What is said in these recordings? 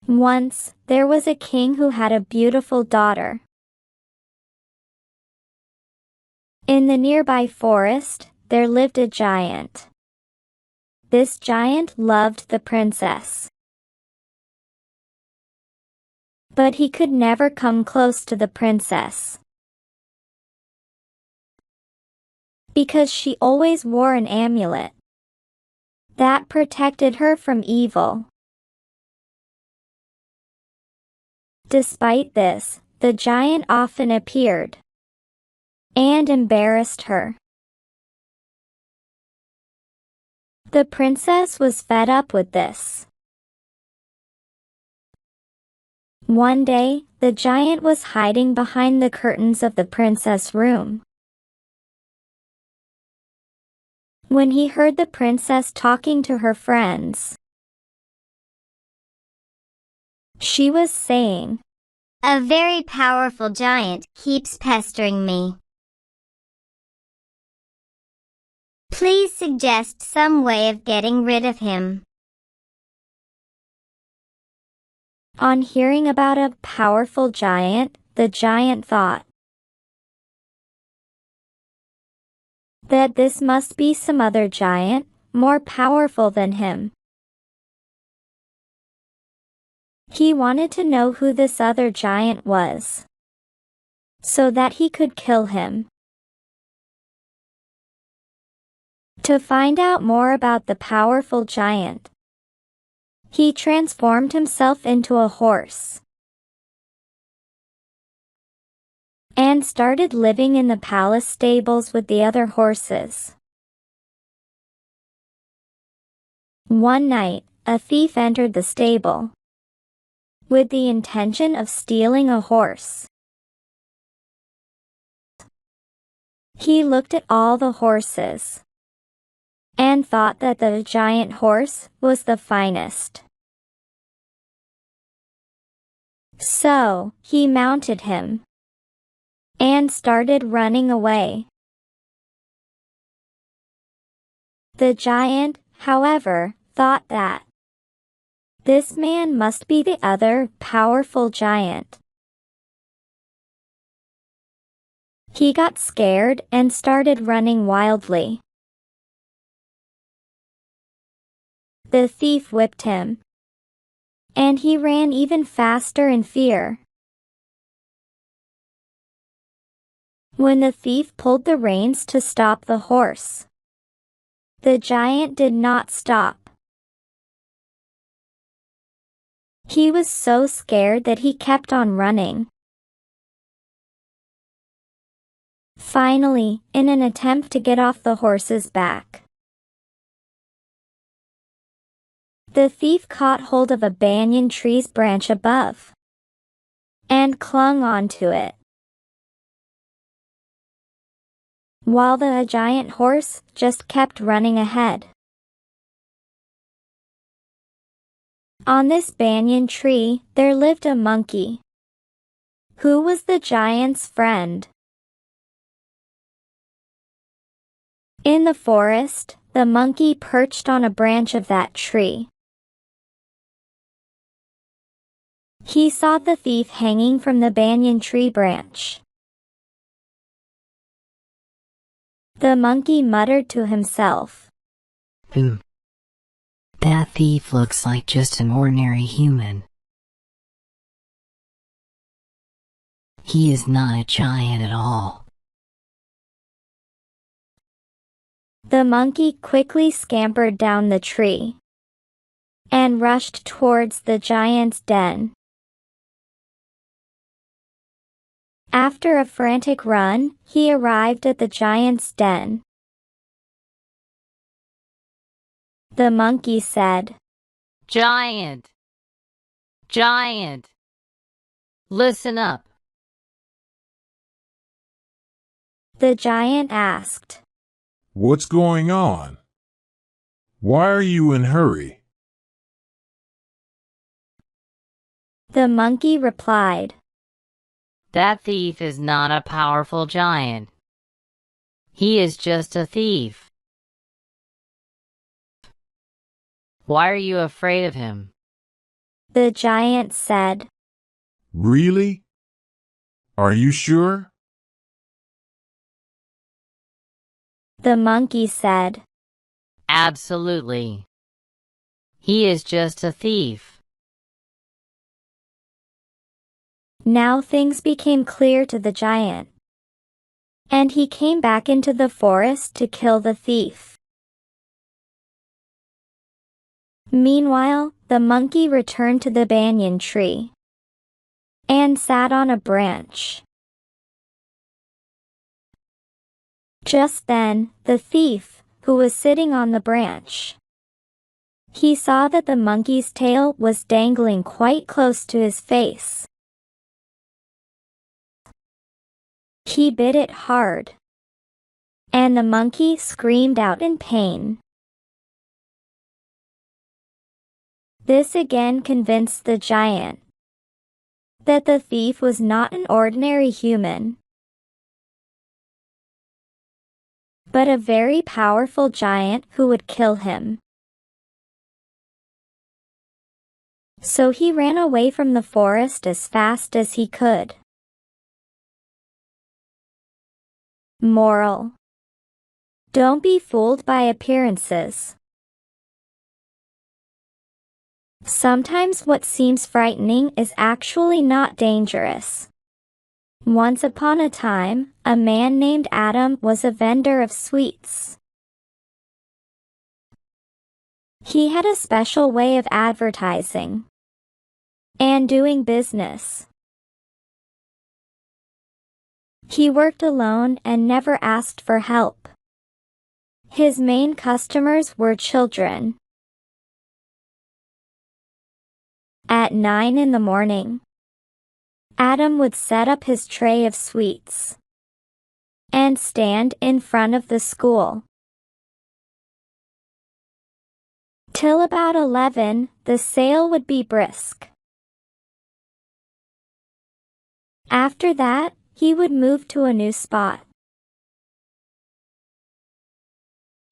Once, there was a king who had a beautiful daughter. In the nearby forest, there lived a giant. This giant loved the princess. But he could never come close to the princess, because she always wore an amulet that protected her from evil. Despite this, the giant often appeared and embarrassed her. The princess was fed up with this. One day, the giant was hiding behind the curtains of the princess' room. When he heard the princess talking to her friends, she was saying, "A very powerful giant keeps pestering me. Please suggest some way of getting rid of him." On hearing about a powerful giant, the giant thought that this must be some other giant, more powerful than him. He wanted to know who this other giant was, so that he could kill him. To find out more about the powerful giant, he transformed himself into a horse and started living in the palace stables with the other horses. One night, a thief entered the stable with the intention of stealing a horse. He looked at all the horses and thought that the giant horse was the finest. So, he mounted him and started running away. The giant, however, thought that this man must be the other powerful giant. He got scared and started running wildly. The thief whipped him, and he ran even faster in fear. When the thief pulled the reins to stop the horse, the giant did not stop. He was so scared that he kept on running. Finally, in an attempt to get off the horse's back, the thief caught hold of a banyan tree's branch above and clung onto it, while the giant horse just kept running ahead. On this banyan tree, there lived a monkey, who was the giant's friend. In the forest, the monkey perched on a branch of that tree. He saw the thief hanging from the banyan tree branch. The monkey muttered to himself, That thief looks like just an ordinary human. He is not a giant at all." The monkey quickly scampered down the tree and rushed towards the giant's den. After a frantic run, he arrived at the giant's den. The monkey said, "Giant! Giant! Listen up." The giant asked, "What's going on? Why are you in a hurry?" The monkey replied, "That thief is not a powerful giant. He is just a thief. Why are you afraid of him?" the giant said. Really? Are you sure? The monkey said. Absolutely. He is just a thief. Now things became clear to the giant, and he came back into the forest to kill the thief. Meanwhile, the monkey returned to the banyan tree and sat on a branch. Just then, the thief, who was sitting on the branch, he saw that the monkey's tail was dangling quite close to his face. He bit it hard, and the monkey screamed out in pain. This again convinced the giant that the thief was not an ordinary human, but a very powerful giant who would kill him. So he ran away from the forest as fast as he could. Moral: don't be fooled by appearances. Sometimes what seems frightening is actually not dangerous. Once upon a time, a man named Adam was a vendor of sweets. He had a special way of advertising and doing business. He worked alone and never asked for help. His main customers were children. At 9 in the morning, Adam would set up his tray of sweets and stand in front of the school. Till about 11, the sale would be brisk. After that, he would move to a new spot.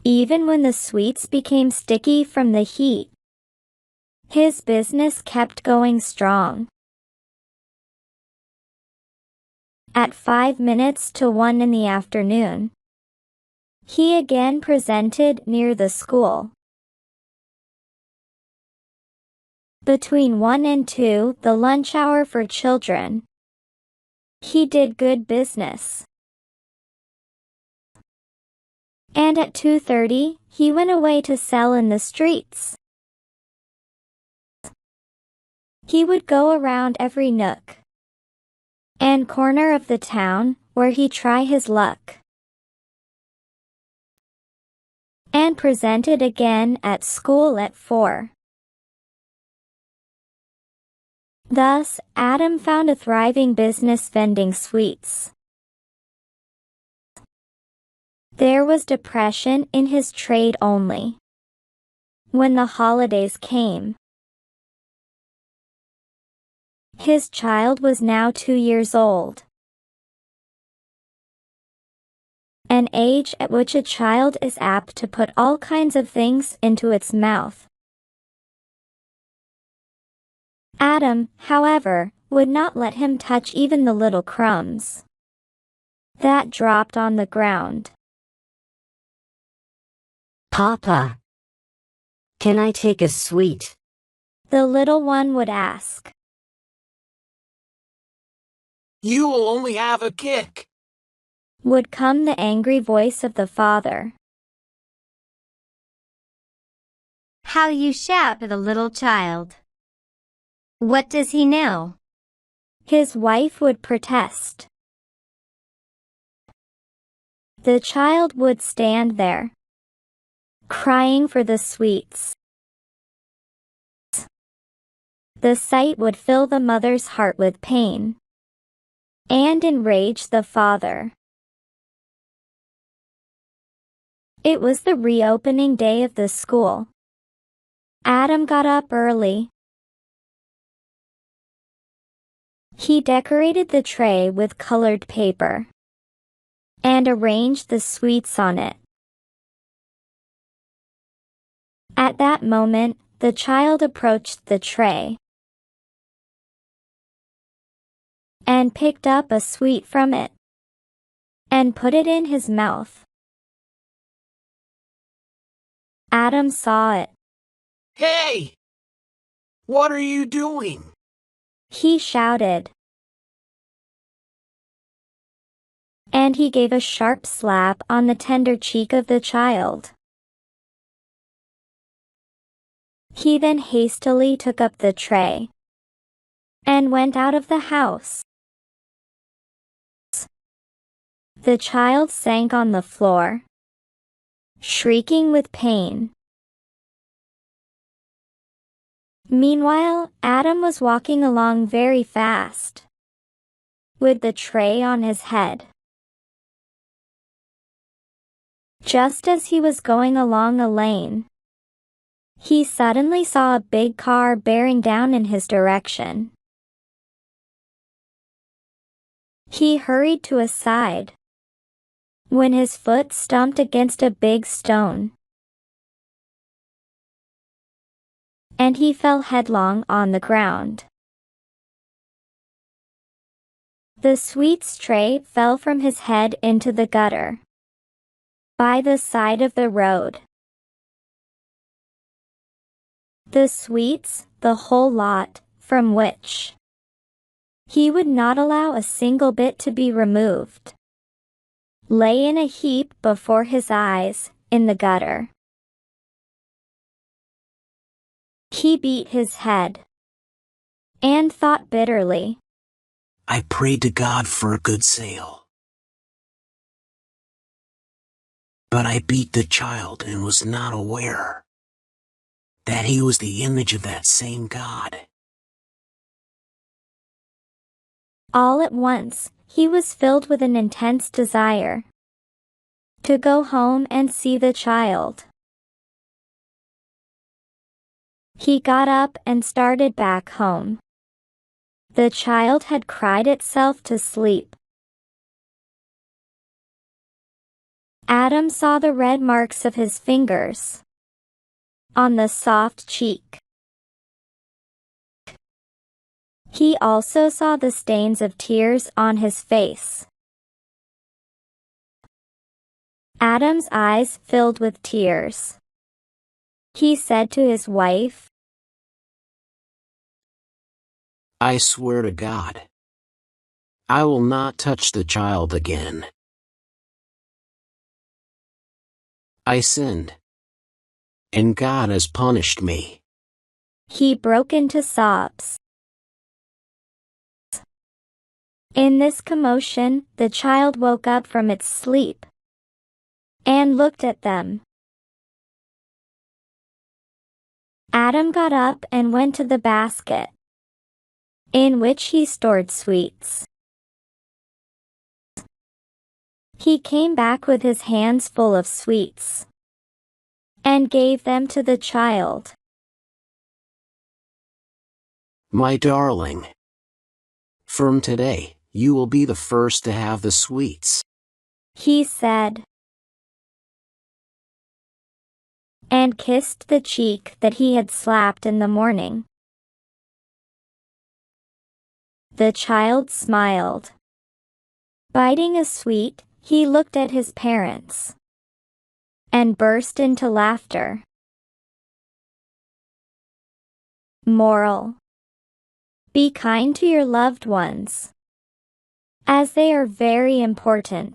Even when the sweets became sticky from the heat, his business kept going strong. At 5 minutes to 1 in the afternoon, he again presented near the school. Between 1 and 2, the lunch hour for children, he did good business. And at 2:30, he went away to sell in the streets. He would go around every nook and corner of the town where he'd try his luck, and presented again at school at 4. Thus, Adam found a thriving business vending sweets. There was depression in his trade only when the holidays came. His child was now 2 years old, an age at which a child is apt to put all kinds of things into its mouth. Adam, however, would not let him touch even the little crumbs that dropped on the ground. Papa, can I take a sweet? The little one would ask. You will only have a kick. Would come the angry voice of the father. How you shout at a little child. What does he know? His wife would protest. The child would stand there, crying for the sweets. The sight would fill the mother's heart with pain and enrage the father. It was the reopening day of the school. Adam got up early. He decorated the tray with colored paper and arranged the sweets on it. At that moment, the child approached the tray and picked up a sweet from it and put it in his mouth. Adam saw it. Hey! What are you doing? He shouted. And he gave a sharp slap on the tender cheek of the child. He then hastily took up the tray and went out of the house. The child sank on the floor, shrieking with pain. Meanwhile, Adam was walking along very fast, with the tray on his head. Just as he was going along a lane, he suddenly saw a big car bearing down in his direction. He hurried to a side when his foot stumped against a big stone, and he fell headlong on the ground. The sweets tray fell from his head into the gutter by the side of the road. The sweets, the whole lot, from which he would not allow a single bit to be removed, lay in a heap before his eyes, in the gutter. He beat his head and thought bitterly, I prayed to God for a good sale. But I beat the child and was not aware that he was the image of that same God. All at once, he was filled with an intense desire to go home and see the child. He got up and started back home. The child had cried itself to sleep. Adam saw the red marks of his fingers on the soft cheek. He also saw the stains of tears on his face. Adam's eyes filled with tears. He said to his wife, I swear to God, I will not touch the child again. I sinned, and God has punished me. He broke into sobs. In this commotion, the child woke up from its sleep and looked at them. Adam got up and went to the basket in which he stored sweets. He came back with his hands full of sweets and gave them to the child. My darling, from today, you will be the first to have the sweets, he said, and kissed the cheek that he had slapped in the morning. The child smiled. Biting a sweet, he looked at his parents and burst into laughter. Moral: be kind to your loved ones, as they are very important.